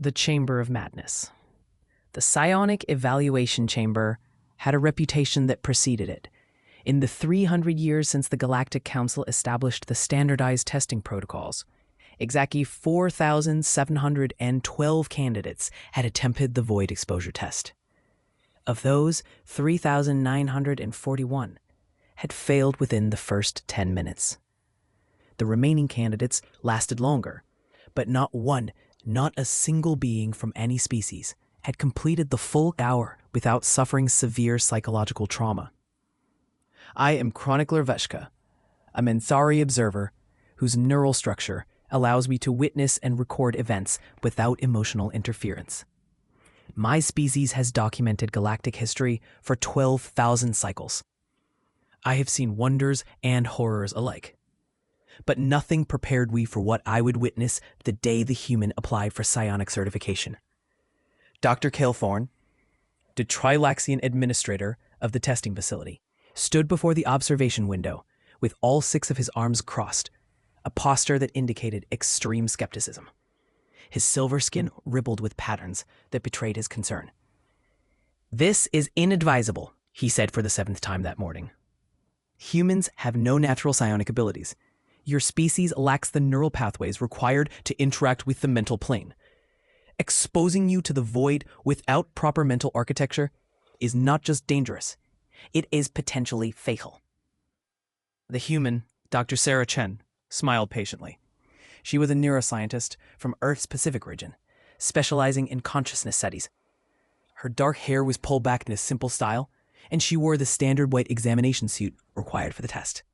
the Chamber of Madness. The psionic evaluation chamber had a reputation that preceded it. In the 300 years since the Galactic Council established the standardized testing protocols, exactly 4,712 candidates had attempted the void exposure test. Of those, 3,941 had failed within the first 10 minutes. The remaining candidates lasted longer, but not a single being from any species had completed the full hour without suffering severe psychological trauma. I am Chronicler Veshka, a Mensari observer whose neural structure allows me to witness and record events without emotional interference. My species has documented galactic history for 12,000 cycles. I have seen wonders and horrors alike. But nothing prepared me for what I would witness the day the human applied for psionic certification. Dr. Calethorn, the Trilaxian administrator of the testing facility, stood before the observation window with all 6 of his arms crossed, a posture that indicated extreme skepticism. His silver skin rippled with patterns that betrayed his concern. "This is inadvisable," he said for the 7th time that morning. "Humans have no natural psionic abilities. Your species lacks the neural pathways required to interact with the mental plane. Exposing you to the void without proper mental architecture is not just dangerous, it is potentially fatal." The human, Dr. Sarah Chen, smiled patiently. She was a neuroscientist from Earth's Pacific region, specializing in consciousness studies. Her dark hair was pulled back in a simple style, and she wore the standard white examination suit required for the test.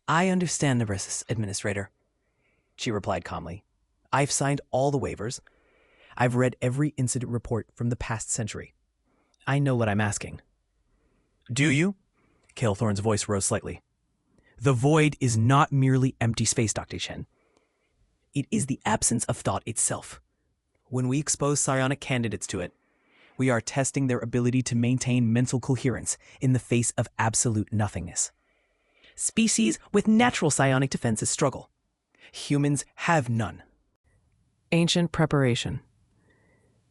"I understand, Neresis Administrator," she replied calmly. "I've signed all the waivers. I've read every incident report from the past century. I know what I'm asking." "Do you?" Calethorn's voice rose slightly. "The void is not merely empty space, Dr. Chen. It is the absence of thought itself. When we expose psionic candidates to it, we are testing their ability to maintain mental coherence in the face of absolute nothingness. Species with natural psionic defenses struggle. Humans have none." Ancient preparation.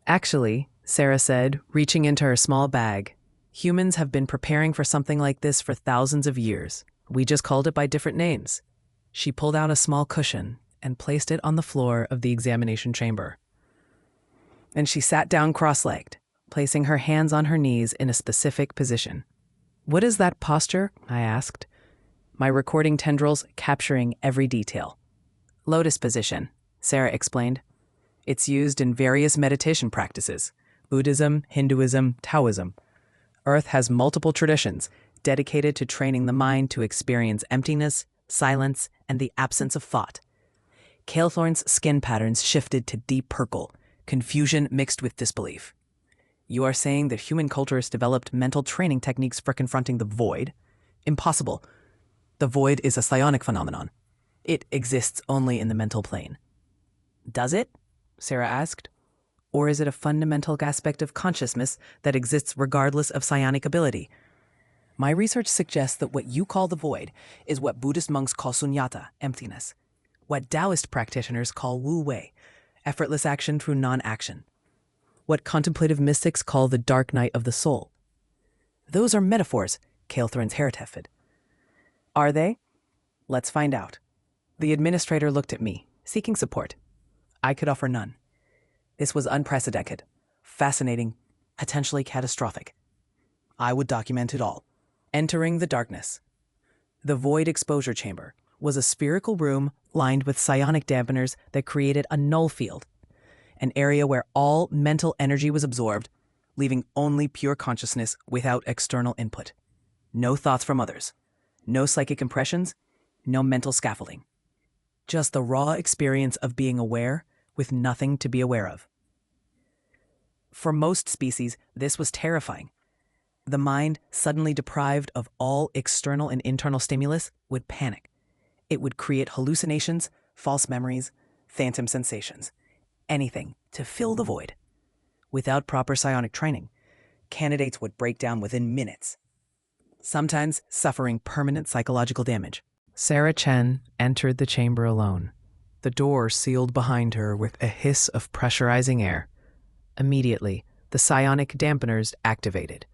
"Actually," Sarah said, reaching into her small bag, "humans have been preparing for something like this for thousands of years. We just called it by different names." She pulled out a small cushion and placed it on the floor of the examination chamber. And she sat down cross-legged, placing her hands on her knees in a specific position. "What is that posture?" I asked, my recording tendrils capturing every detail. "Lotus position," Sarah explained. "It's used in various meditation practices, Buddhism, Hinduism, Taoism. Earth has multiple traditions dedicated to training the mind to experience emptiness, silence, and the absence of thought." Calethorn's skin patterns shifted to deep purple, confusion mixed with disbelief. "You are saying that human culture has developed mental training techniques for confronting the void? Impossible. The void is a psionic phenomenon. It exists only in the mental plane." "Does it?" Sarah asked. "Or is it a fundamental aspect of consciousness that exists regardless of psionic ability? My research suggests that what you call the void is what Buddhist monks call sunyata, emptiness. What Taoist practitioners call wu-wei, effortless action through non-action. What contemplative mystics call the dark night of the soul. Those are metaphors," Calethorn's hair tefted. "Are they? Let's find out." The administrator looked at me, seeking support. I could offer none. This was unprecedented, fascinating, potentially catastrophic. I would document it all. Entering the darkness. The void exposure chamber was a spherical room lined with psionic dampeners that created a null field, an area where all mental energy was absorbed, leaving only pure consciousness without external input. No thoughts from others. No psychic impressions, no mental scaffolding. Just the raw experience of being aware with nothing to be aware of. For most species, this was terrifying. The mind, suddenly deprived of all external and internal stimulus, would panic. It would create hallucinations, false memories, phantom sensations, anything to fill the void. Without proper psionic training, candidates would break down within minutes, sometimes suffering permanent psychological damage. Sarah Chen entered the chamber alone, The door sealed behind her with a hiss of pressurizing air. Immediately, the psionic dampeners activated.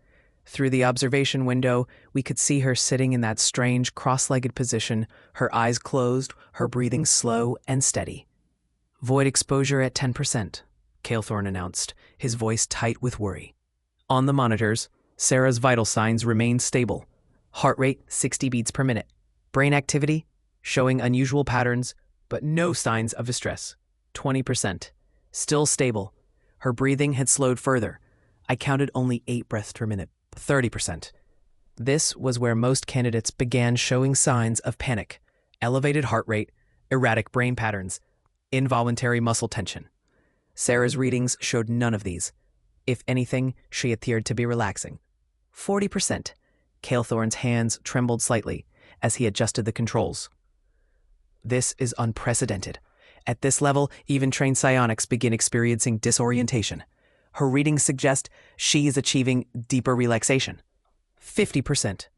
Through the observation window, we could see her sitting in that strange cross-legged position, her eyes closed, her breathing slow and steady. "Void exposure at 10%, Calethorn announced, his voice tight with worry. On the monitors, Sarah's vital signs remained stable. Heart rate 60 beats per minute. Brain activity showing unusual patterns, but no signs of distress. 20%. Still stable. Her breathing had slowed further. I counted only 8 breaths per minute. 30%. This was where most candidates began showing signs of panic, elevated heart rate, erratic brain patterns, involuntary muscle tension. Sarah's readings showed none of these. If anything, she appeared to be relaxing. 40%. Calethorn's hands trembled slightly as he adjusted the controls. This is unprecedented. At this level, even trained psionics begin experiencing disorientation. Her readings suggest she is achieving deeper relaxation. 50%.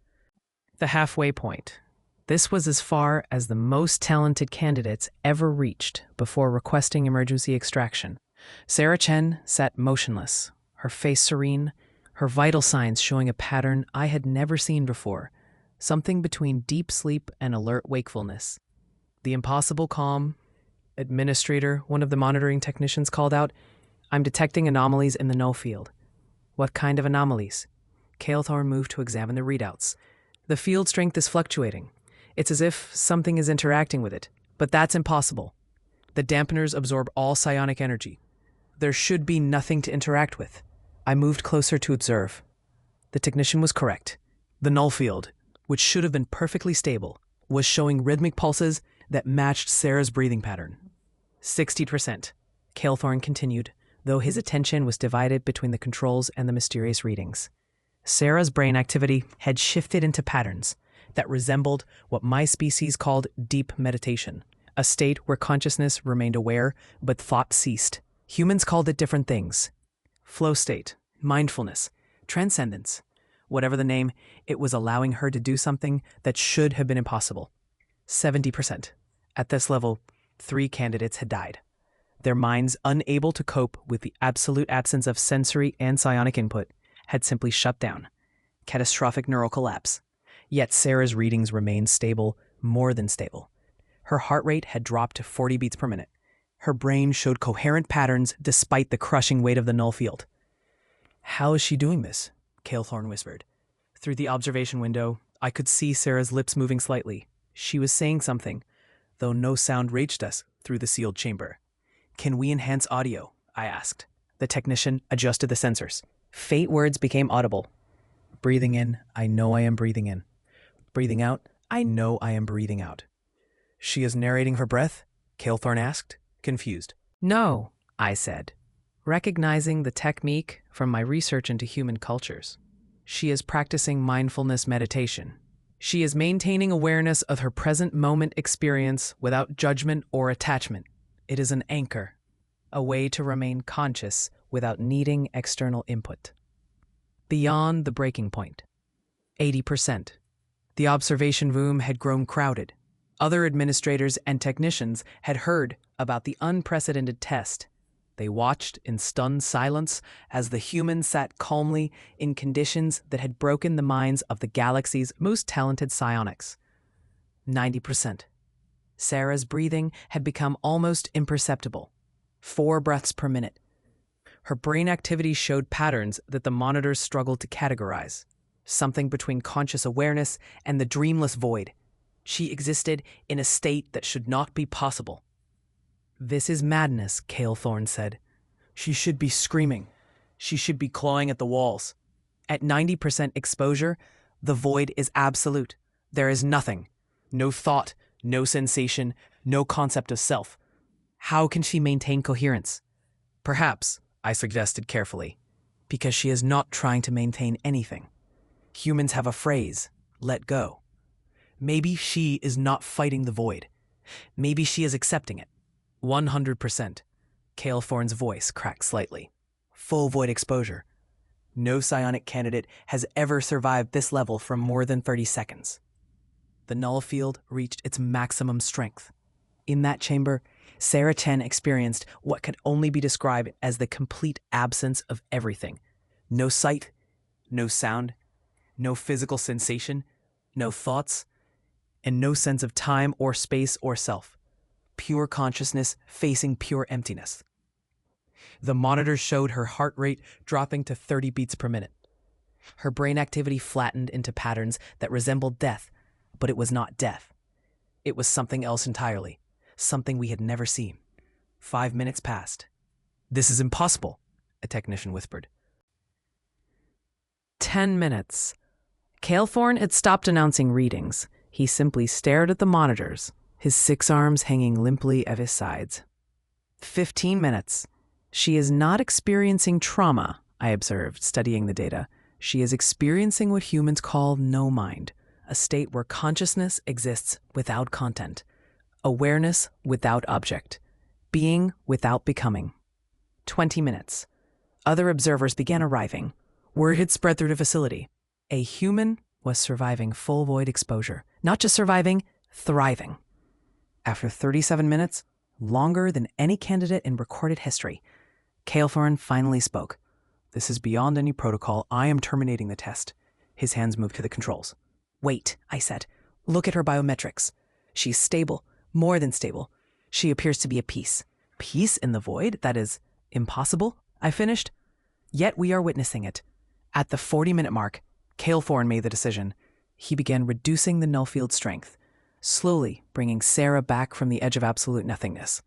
The halfway point. This was as far as the most talented candidates ever reached before requesting emergency extraction. Sarah Chen sat motionless, her face serene, her vital signs showing a pattern I had never seen before, something between deep sleep and alert wakefulness. The impossible calm. Administrator, one of the monitoring technicians, called out, "I'm detecting anomalies in the null field." "What kind of anomalies?" Calethorn moved to examine the readouts. "The field strength is fluctuating. It's as if something is interacting with it, but that's impossible. The dampeners absorb all psionic energy. There should be nothing to interact with." I moved closer to observe. The technician was correct. The null field, which should have been perfectly stable, was showing rhythmic pulses that matched Sarah's breathing pattern. 60%. Calethorn continued, though his attention was divided between the controls and the mysterious readings. Sarah's brain activity had shifted into patterns that resembled what my species called deep meditation, a state where consciousness remained aware but thought ceased. Humans called it different things. Flow state, mindfulness, transcendence. Whatever the name, it was allowing her to do something that should have been impossible. 70%. At this level, 3 candidates had died. Their minds, unable to cope with the absolute absence of sensory and psionic input, had simply shut down. Catastrophic neural collapse. Yet Sarah's readings remained stable, more than stable. Her heart rate had dropped to 40 beats per minute. Her brain showed coherent patterns despite the crushing weight of the null field. "How is she doing this?" Calethorn whispered. Through the observation window, I could see Sarah's lips moving slightly. She was saying something, though no sound reached us through the sealed chamber. "Can we enhance audio?" I asked. The technician adjusted the sensors. Faint words became audible. "Breathing in, I know I am breathing in. Breathing out, I know I am breathing out." "She is narrating her breath?" Calethorn asked, confused. "No," I said, recognizing the technique from my research into human cultures. "She is practicing mindfulness meditation. She is maintaining awareness of her present moment experience without judgment or attachment. It is an anchor, a way to remain conscious without needing external input." Beyond the breaking point. 80%. The observation room had grown crowded. Other administrators and technicians had heard about the unprecedented test. They watched in stunned silence as the humans sat calmly in conditions that had broken the minds of the galaxy's most talented psionics. 90%. Sarah's breathing had become almost imperceptible. 4 breaths per minute. Her brain activity showed patterns that the monitors struggled to categorize. Something between conscious awareness and the dreamless void. She existed in a state that should not be possible. "This is madness," Calethorn said. "She should be screaming. She should be clawing at the walls." At 90% exposure, the void is absolute. There is nothing. No thought, no sensation, no concept of self. How can she maintain coherence? "Perhaps," I suggested carefully, "because she is not trying to maintain anything. Humans have a phrase, 'let go.' Maybe she is not fighting the void. Maybe she is accepting it." 100%. Calethorn's voice cracked slightly. Full void exposure. No psionic candidate has ever survived this level for more than 30 seconds. The null field reached its maximum strength. In that chamber, Sarah Chen experienced what could only be described as the complete absence of everything. No sight, no sound, no physical sensation, no thoughts, and no sense of time or space or self. Pure consciousness facing pure emptiness. The monitor showed her heart rate dropping to 30 beats per minute. Her brain activity flattened into patterns that resembled death, but it was not death. It was something else entirely, something we had never seen. 5 minutes passed. "This is impossible," a technician whispered. 10 minutes. Calethorn had stopped announcing readings. He simply stared at the monitors, his 6 arms hanging limply at his sides. 15 minutes. "She is not experiencing trauma," I observed, studying the data. "She is experiencing what humans call no mind, a state where consciousness exists without content, awareness without object, being without becoming." 20 minutes. Other observers began arriving. Word had spread through the facility. A human was surviving full void exposure. Not just surviving, thriving. After 37 minutes, longer than any candidate in recorded history, Calethorn finally spoke. "This is beyond any protocol. I am terminating the test." His hands moved to the controls. "Wait," I said. "Look at her biometrics. She's stable, more than stable. She appears to be at peace." "Peace in the void? That is impossible," I finished. "Yet we are witnessing it." At the 40-minute mark, Calethorn made the decision. He began reducing the null field strength, slowly bringing Sarah back from the edge of absolute nothingness.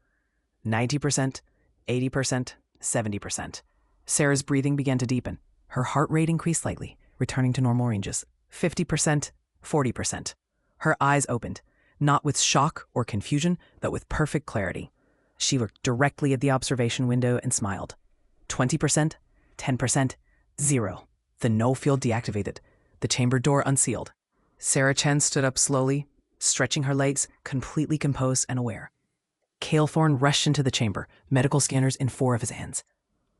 90%, 80%, 70%. Sarah's breathing began to deepen. Her heart rate increased slightly, returning to normal ranges. 50%, 40%. Her eyes opened, not with shock or confusion, but with perfect clarity. She looked directly at the observation window and smiled. 20%, 10%, 0. The null field deactivated. The chamber door unsealed. Sarah Chen stood up slowly, stretching her legs, completely composed and aware. Calethorn rushed into the chamber, medical scanners in 4 of his hands.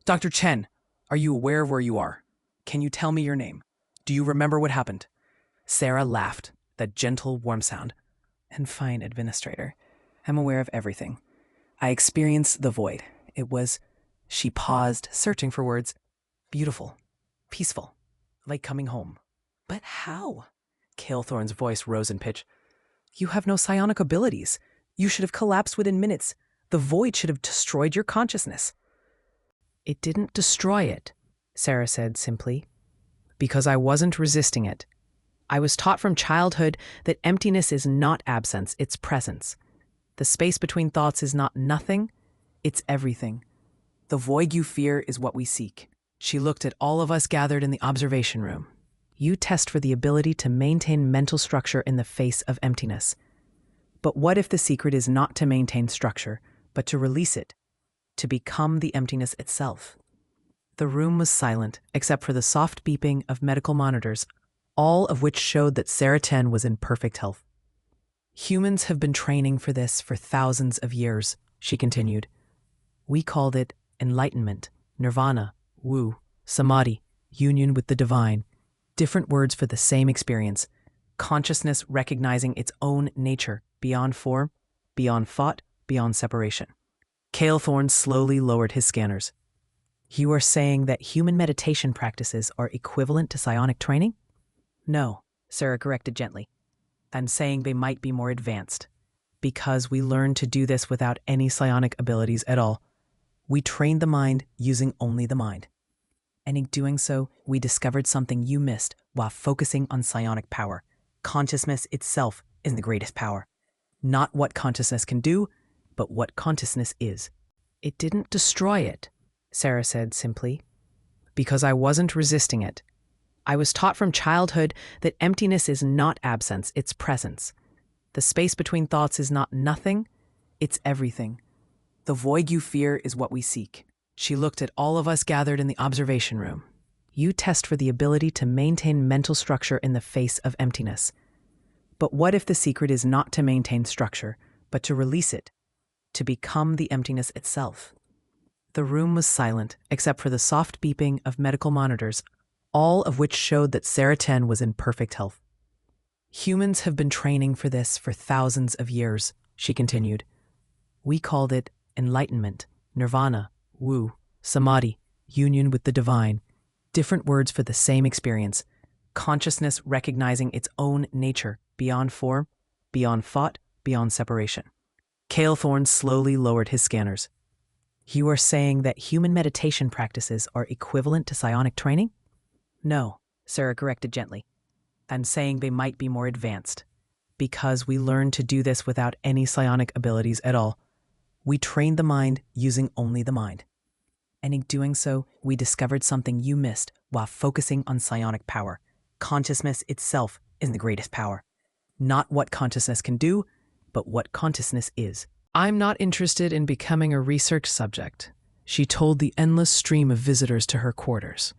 "Dr. Chen, are you aware of where you are? Can you tell me your name? Do you remember what happened?" Sarah laughed, that gentle, warm sound. "And fine, administrator. I'm aware of everything. I experienced the void. It was..." She paused, searching for words. "Beautiful. Peaceful. Like coming home." "But how?" Calethorn's voice rose in pitch. "You have no psionic abilities. You should have collapsed within minutes. The void should have destroyed your consciousness." "It didn't destroy it," Sarah said simply, "because I wasn't resisting it. I was taught from childhood that emptiness is not absence, it's presence. The space between thoughts is not nothing, it's everything. The void you fear is what we seek." She looked at all of us gathered in the observation room. "You test for the ability to maintain mental structure in the face of emptiness. But what if the secret is not to maintain structure, but to release it, to become the emptiness itself?" The room was silent, except for the soft beeping of medical monitors, all of which showed that Sarah Chen was in perfect health. "Humans have been training for this for thousands of years," she continued. "We called it enlightenment, nirvana, wu, samadhi, union with the divine. Different words for the same experience. Consciousness recognizing its own nature, beyond form, beyond thought, beyond separation." Calethorn slowly lowered his scanners. "You are saying that human meditation practices are equivalent to psionic training?" "No," Sarah corrected gently. "I'm saying they might be more advanced, because we learned to do this without any psionic abilities at all. We trained the mind using only the mind. And in doing so, we discovered something you missed while focusing on psionic power. Consciousness itself is the greatest power. Not what consciousness can do, but what consciousness is." "It didn't destroy it," Sarah said simply, "because I wasn't resisting it. I was taught from childhood that emptiness is not absence, it's presence. The space between thoughts is not nothing, it's everything. The void you fear is what we seek." She looked at all of us gathered in the observation room. "You test for the ability to maintain mental structure in the face of emptiness. But what if the secret is not to maintain structure, but to release it, to become the emptiness itself?" The room was silent, except for the soft beeping of medical monitors, all of which showed that Sarah Chen was in perfect health. "Humans have been training for this for thousands of years," she continued. We called it enlightenment, nirvana, wu, samadhi, union with the divine. Different words for the same experience. Consciousness recognizing its own nature, beyond form, beyond thought, beyond separation. Calethorn slowly lowered his scanners. You are saying that human meditation practices are equivalent to psionic training? No, Sarah corrected gently. I'm saying they might be more advanced. Because we learned to do this without any psionic abilities at all. We trained the mind using only the mind. And in doing so, we discovered something you missed while focusing on psionic power. Consciousness itself is the greatest power. Not what consciousness can do, but what consciousness is. I'm not interested in becoming a research subject, she told the endless stream of visitors to her quarters.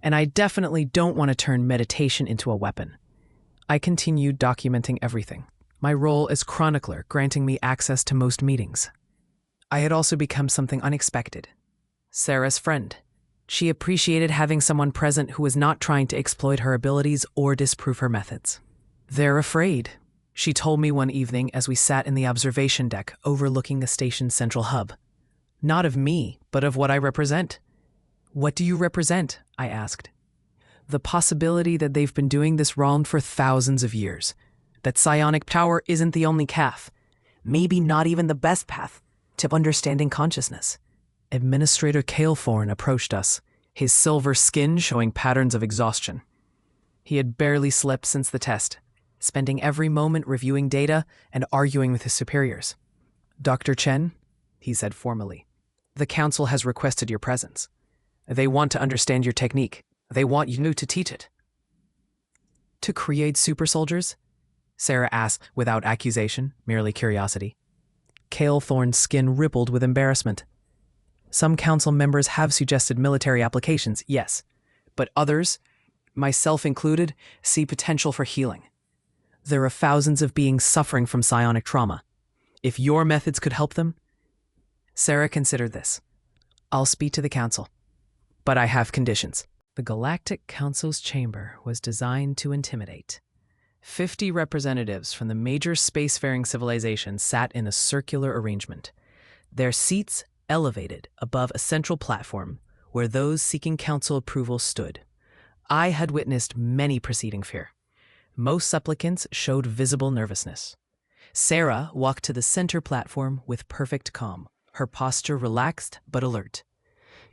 And I definitely don't want to turn meditation into a weapon. I continued documenting everything, my role as chronicler granting me access to most meetings. I had also become something unexpected. Sarah's friend. She appreciated having someone present who was not trying to exploit her abilities or disprove her methods. They're afraid, she told me one evening as we sat in the observation deck overlooking the station's central hub. Not of me, but of what I represent. What do you represent? I asked. The possibility that they've been doing this wrong for thousands of years. That psionic power isn't the only path. Maybe not even the best path to understanding consciousness. Administrator Calethorn approached us, his silver skin showing patterns of exhaustion. He had barely slept since the test, spending every moment reviewing data and arguing with his superiors. Dr. Chen, he said formally, the council has requested your presence. They want to understand your technique. They want you to teach it. To create super soldiers? Sarah asked without accusation, merely curiosity. Calethorn's skin rippled with embarrassment. Some council members have suggested military applications, yes, but others, myself included, see potential for healing. There are thousands of beings suffering from psionic trauma. If your methods could help them, Sarah considered this. I'll speak to the council, but I have conditions. The Galactic Council's chamber was designed to intimidate. 50 representatives from the major spacefaring civilizations sat in a circular arrangement, their seats elevated above a central platform where those seeking council approval stood. I had witnessed many proceedings here. Most supplicants showed visible nervousness. Sarah walked to the center platform with perfect calm, her posture relaxed but alert.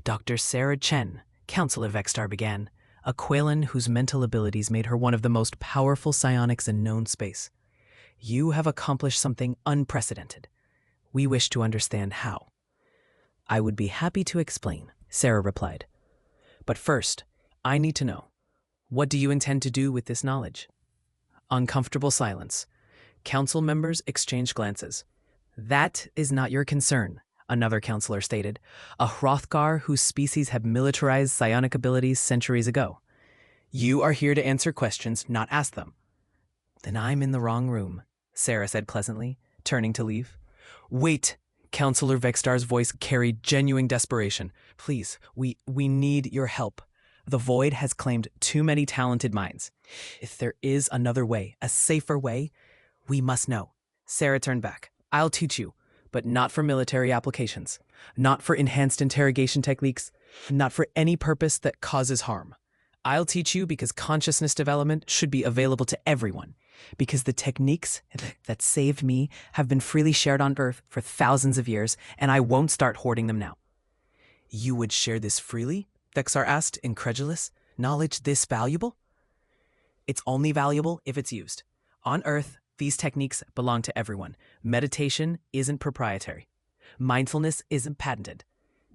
Dr. Sarah Chen, Counselor Vextar began, a Qualan whose mental abilities made her one of the most powerful psionics in known space. You have accomplished something unprecedented. We wish to understand how. I would be happy to explain, Sarah replied. But first, I need to know, what do you intend to do with this knowledge? Uncomfortable silence. Council members exchanged glances. That is not your concern, another counselor stated, a Hrothgar whose species had militarized psionic abilities centuries ago. You are here to answer questions, not ask them. Then I'm in the wrong room, Sarah said pleasantly, turning to leave. Wait, Counselor Vextar's voice carried genuine desperation. Please, we need your help. The Void has claimed too many talented minds. If there is another way, a safer way, we must know. Sarah turned back. I'll teach you, but not for military applications, not for enhanced interrogation techniques, not for any purpose that causes harm. I'll teach you because consciousness development should be available to everyone, because the techniques that saved me have been freely shared on Earth for thousands of years, and I won't start hoarding them now. You would share this freely? Vexar asked, incredulous. Knowledge this valuable? It's only valuable if it's used. On Earth, these techniques belong to everyone. Meditation isn't proprietary. Mindfulness isn't patented.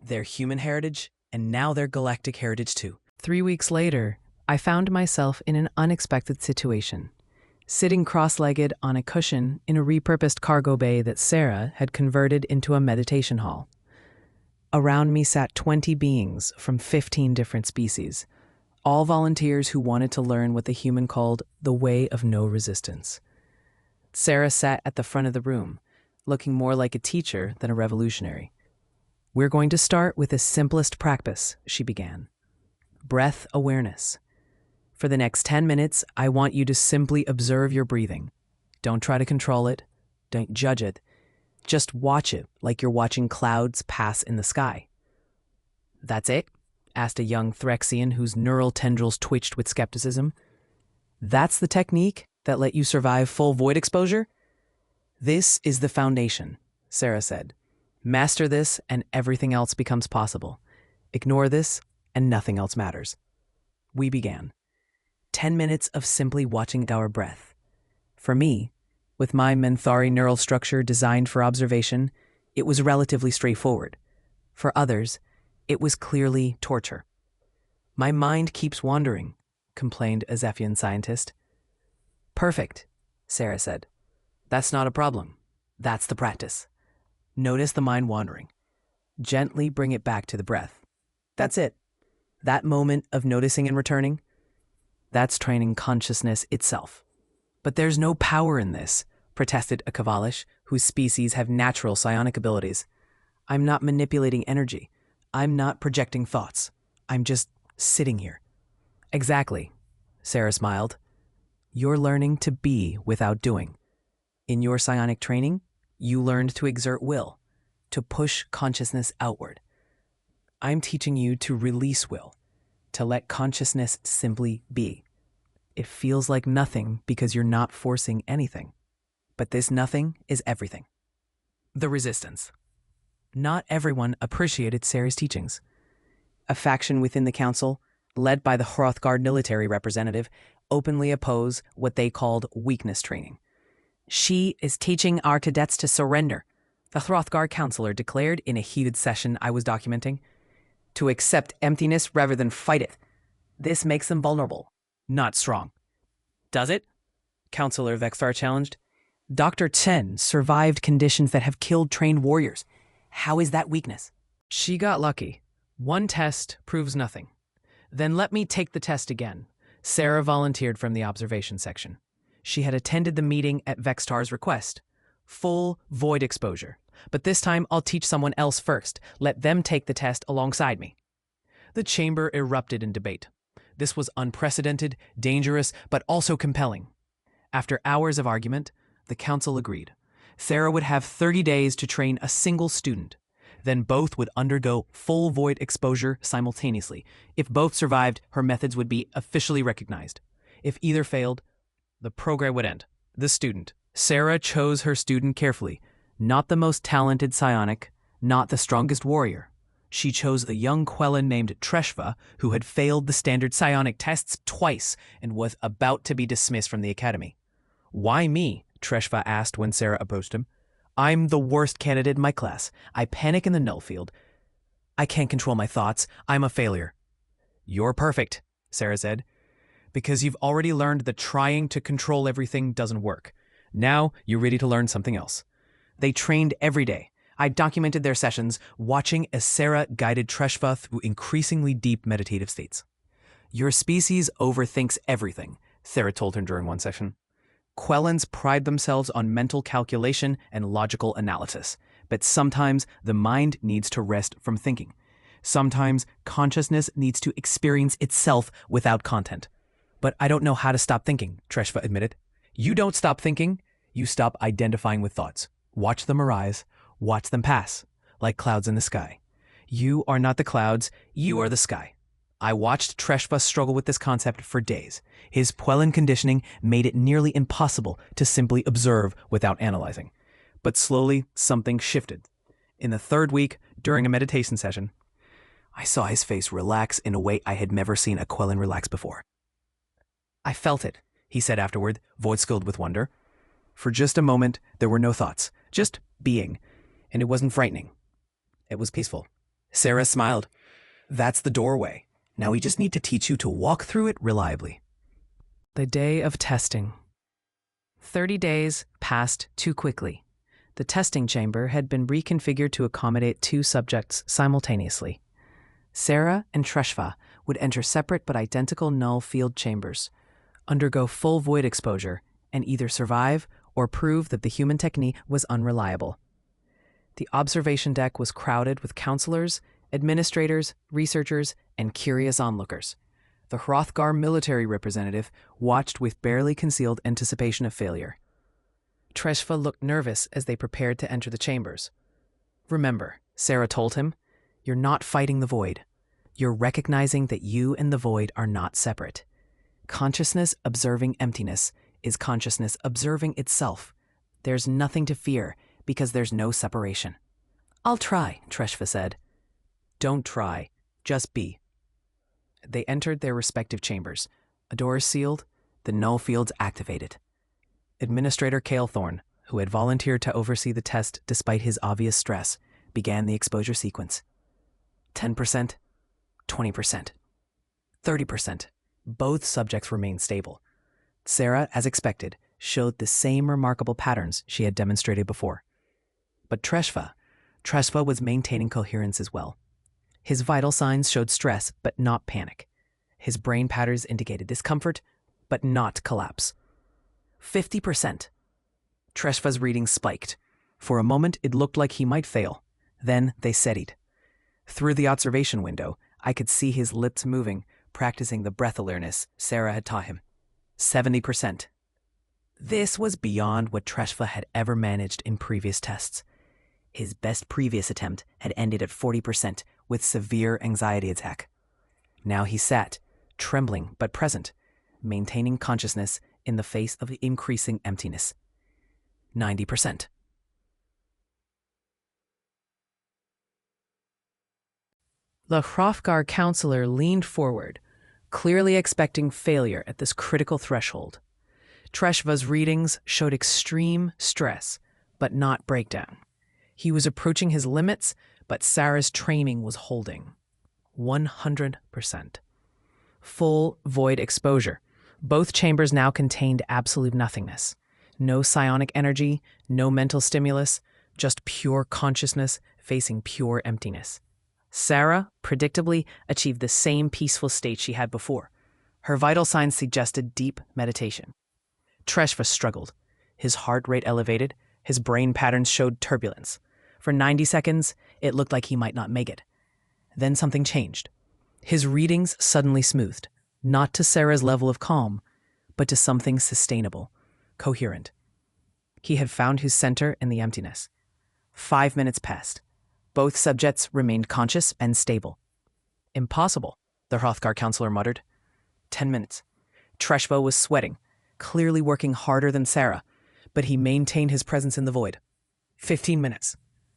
They're human heritage, and now they're galactic heritage too. 3 weeks later, I found myself in an unexpected situation, sitting cross-legged on a cushion in a repurposed cargo bay that Sarah had converted into a meditation hall. Around me sat 20 beings from 15 different species, all volunteers who wanted to learn what the human called the way of no resistance. Sarah sat at the front of the room, looking more like a teacher than a revolutionary. We're going to start with the simplest practice, she began. Breath awareness. For the next 10 minutes, I want you to simply observe your breathing. Don't try to control it. Don't judge it. Just watch it like you're watching clouds pass in the sky. That's it? Asked a young Threxian whose neural tendrils twitched with skepticism. That's the technique that let you survive full void exposure? This is the foundation, Sarah said. Master this and everything else becomes possible. Ignore this and nothing else matters. We began. 10 minutes of simply watching our breath. For me, with my Menthari neural structure designed for observation, it was relatively straightforward. For others, it was clearly torture. My mind keeps wandering, complained a Zephian scientist. Perfect, Sarah said. That's not a problem. That's the practice. Notice the mind wandering. Gently bring it back to the breath. That's it. That moment of noticing and returning, that's training consciousness itself. But there's no power in this, protested a Kavalish whose species have natural psionic abilities. I'm not manipulating energy. I'm not projecting thoughts. I'm just sitting here. Exactly, Sarah smiled. You're learning to be without doing. In your psionic training, you learned to exert will, to push consciousness outward. I'm teaching you to release will, to let consciousness simply be. It feels like nothing because you're not forcing anything. But this nothing is everything. The resistance. Not everyone appreciated Sarah's teachings. A faction within the council, led by the Hrothgar military representative, openly oppose what they called weakness training. She is teaching our cadets to surrender, the Hrothgar counselor declared in a heated session I was documenting. To accept emptiness rather than fight it. This makes them vulnerable, not strong. Does it? Counselor Vexar challenged. Dr. Chen survived conditions that have killed trained warriors. How is that weakness? She got lucky. One test proves nothing. Then let me take the test again. Sarah volunteered from the observation section. She had attended the meeting at Vextar's request. Full void exposure. But this time I'll teach someone else first. Let them take the test alongside me. The chamber erupted in debate. This was unprecedented, dangerous, but also compelling. After hours of argument, the council agreed. Sarah would have 30 days to train a single student. Then both would undergo full void exposure simultaneously. If both survived, her methods would be officially recognized. If either failed, the program would end. The student. Sarah chose her student carefully. Not the most talented psionic, not the strongest warrior. She chose the young Quellan named Treshva, who had failed the standard psionic tests twice and was about to be dismissed from the academy. Why me? Treshva asked when Sarah approached him. I'm the worst candidate in my class. I panic in the null field. I can't control my thoughts. I'm a failure. You're perfect, Sarah said, because you've already learned that trying to control everything doesn't work. Now you're ready to learn something else. They trained every day. I documented their sessions, watching as Sarah guided Treshva through increasingly deep meditative states. Your species overthinks everything, Sarah told him during one session. Quellans pride themselves on mental calculation and logical analysis, but sometimes the mind needs to rest from thinking. Sometimes consciousness needs to experience itself without content. But I don't know how to stop thinking, Treshva admitted. You don't stop thinking, you stop identifying with thoughts. Watch them arise, watch them pass, like clouds in the sky. You are not the clouds, you are the sky. I watched Treshva struggle with this concept for days. His Puellan conditioning made it nearly impossible to simply observe without analyzing. But slowly, something shifted. In the third week, during a meditation session, I saw his face relax in a way I had never seen a Quellan relax before. I felt it, he said afterward, voice-filled with wonder. For just a moment, there were no thoughts, just being, and it wasn't frightening. It was peaceful. Sarah smiled. That's the doorway. Now we just need to teach you to walk through it reliably. The day of testing. 30 days passed too quickly. The testing chamber had been reconfigured to accommodate 2 subjects simultaneously. Sarah and Treshva would enter separate but identical null field chambers, undergo full void exposure, and either survive or prove that the human technique was unreliable. The observation deck was crowded with counselors, administrators, researchers, and curious onlookers. The Hrothgar military representative watched with barely concealed anticipation of failure. Treshva looked nervous as they prepared to enter the chambers. Remember, Sarah told him, you're not fighting the void. You're recognizing that you and the void are not separate. Consciousness observing emptiness is consciousness observing itself. There's nothing to fear because there's no separation. I'll try, Treshva said. Don't try, just be. They entered their respective chambers. A door sealed, the null fields activated. Administrator Calethorn, who had volunteered to oversee the test despite his obvious stress, began the exposure sequence. 10%, 20%, 30%. Both subjects remained stable. Sarah, as expected, showed the same remarkable patterns she had demonstrated before. But Treshva was maintaining coherence as well. His vital signs showed stress, but not panic. His brain patterns indicated discomfort, but not collapse. 50%. Treshva's readings spiked. For a moment, it looked like he might fail. Then they steadied. Through the observation window, I could see his lips moving, practicing the breath awareness Sarah had taught him. 70%. This was beyond what Treshva had ever managed in previous tests. His best previous attempt had ended at 40% with severe anxiety attack. Now he sat, trembling but present, maintaining consciousness in the face of the increasing emptiness. 90%. The Hrothgar counselor leaned forward, clearly expecting failure at this critical threshold. Treshva's readings showed extreme stress, but not breakdown. He was approaching his limits, but Sarah's training was holding. 100%. Full void exposure. Both chambers now contained absolute nothingness. No psionic energy, no mental stimulus, just pure consciousness facing pure emptiness. Sarah, predictably, achieved the same peaceful state she had before. Her vital signs suggested deep meditation. Treshva struggled. His heart rate elevated, his brain patterns showed turbulence. For 90 seconds, it looked like he might not make it. Then something changed. His readings suddenly smoothed, not to Sarah's level of calm, but to something sustainable, coherent. He had found his center in the emptiness. 5 minutes passed. Both subjects remained conscious and stable. Impossible, the Hrothgar counselor muttered. 10 minutes. Treshva was sweating, clearly working harder than Sarah, but he maintained his presence in the void. 15 minutes.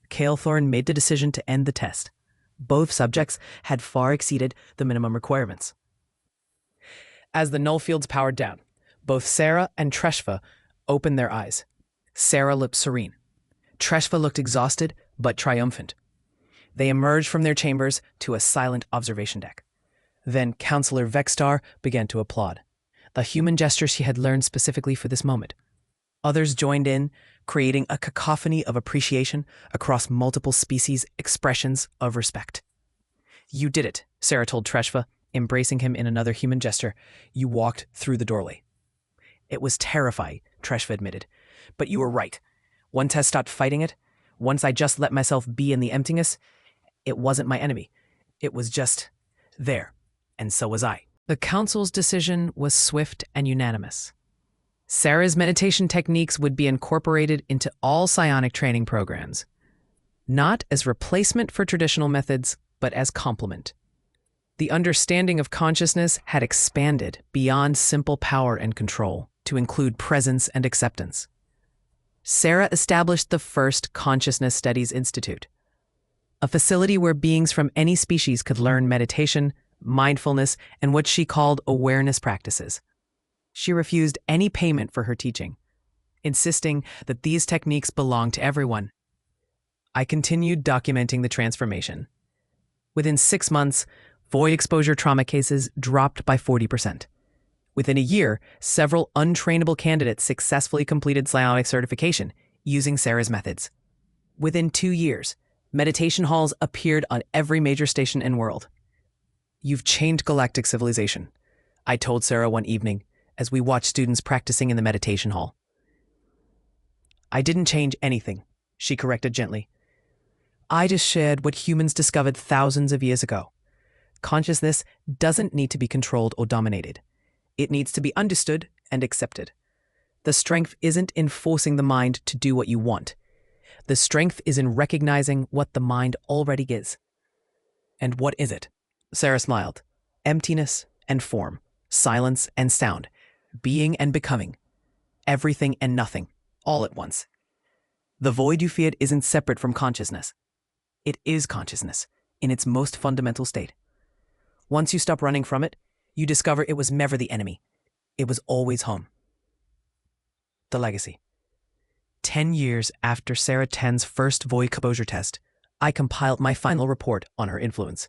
Calethorn made the decision to end the test. Both subjects had far exceeded the minimum requirements. As the null fields powered down, both Sarah and Treshva opened their eyes. Sarah looked serene. Treshva looked exhausted but triumphant. They emerged from their chambers to a silent observation deck. Then Counselor Vextar began to applaud, the human gesture she had learned specifically for this moment. Others joined in, creating a cacophony of appreciation across multiple species' expressions of respect. You did it, Sarah told Treshva, embracing him in another human gesture. You walked through the doorway. It was terrifying, Treshva admitted, but you were right. Once I stopped fighting it, once I just let myself be in the emptiness, it wasn't my enemy. It was just there, and so was I. The council's decision was swift and unanimous. Sarah's meditation techniques would be incorporated into all psionic training programs, not as replacement for traditional methods, but as complement. The understanding of consciousness had expanded beyond simple power and control to include presence and acceptance. Sarah established the first Consciousness Studies Institute, a facility where beings from any species could learn meditation, mindfulness, and what she called awareness practices. She refused any payment for her teaching, insisting that these techniques belong to everyone. I continued documenting the transformation. Within 6 months, void exposure trauma cases dropped by 40%. Within a year, several untrainable candidates successfully completed psionic certification using Sarah's methods. Within 2 years, meditation halls appeared on every major station in the world. You've changed galactic civilization, I told Sarah one evening as we watched students practicing in the meditation hall. I didn't change anything, she corrected gently. I just shared what humans discovered thousands of years ago. Consciousness doesn't need to be controlled or dominated. It needs to be understood and accepted. The strength isn't in forcing the mind to do what you want. The strength is in recognizing what the mind already is. And what is it? Sarah smiled. Emptiness and form, silence and sound, being and becoming, everything and nothing, all at once. The void you feared isn't separate from consciousness. It is consciousness, in its most fundamental state. Once you stop running from it, you discover it was never the enemy. It was always home. The legacy. 10 years after Sarah Ten's first void exposure test, I compiled my final report on her influence.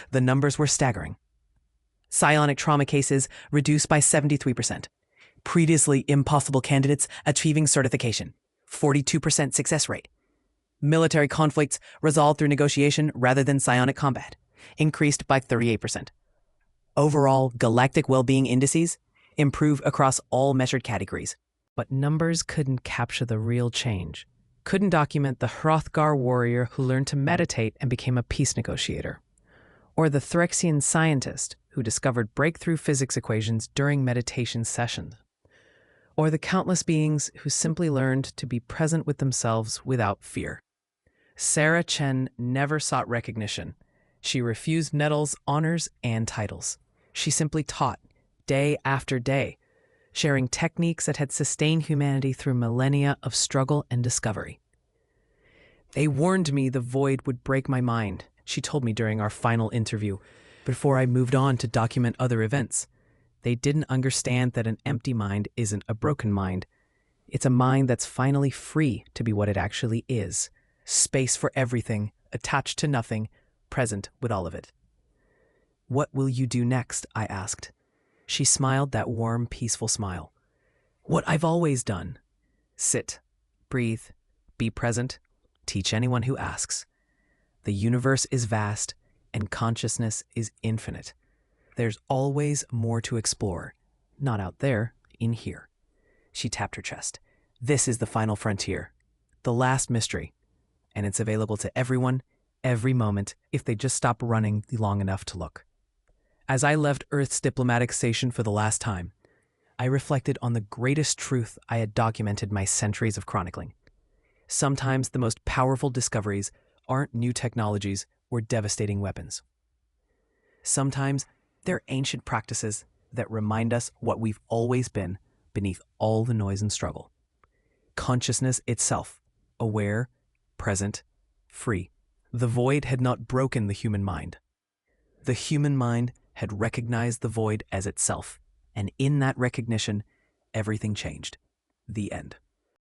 The numbers were staggering. Psionic trauma cases reduced by 73%. Previously impossible candidates achieving certification. 42% success rate. Military conflicts resolved through negotiation rather than psionic combat. Increased by 38%. Overall, galactic well-being indices improved across all measured categories. But numbers couldn't capture the real change. Couldn't document the Hrothgar warrior who learned to meditate and became a peace negotiator. Or the Threxian scientist who discovered breakthrough physics equations during meditation sessions. Or the countless beings who simply learned to be present with themselves without fear. Sarah Chen never sought recognition. She refused medals, honors, and titles. She simply taught, day after day, sharing techniques that had sustained humanity through millennia of struggle and discovery. They warned me the void would break my mind, she told me during our final interview, before I moved on to document other events. They didn't understand that an empty mind isn't a broken mind. It's a mind that's finally free to be what it actually is. Space for everything, attached to nothing, present with all of it. What will you do next? I asked. She smiled that warm, peaceful smile. What I've always done. Sit, breathe, be present, teach anyone who asks. The universe is vast and consciousness is infinite. There's always more to explore. Not out there, in here. She tapped her chest. This is the final frontier. The last mystery. And it's available to everyone, every moment, if they just stop running long enough to look. As I left Earth's diplomatic station for the last time, I reflected on the greatest truth I had documented my centuries of chronicling. Sometimes the most powerful discoveries aren't new technologies or devastating weapons. Sometimes they're ancient practices that remind us what we've always been beneath all the noise and struggle. Consciousness itself, aware, present, free. The void had not broken the human mind. The human mind had recognized the void as itself, and in that recognition, everything changed. The end.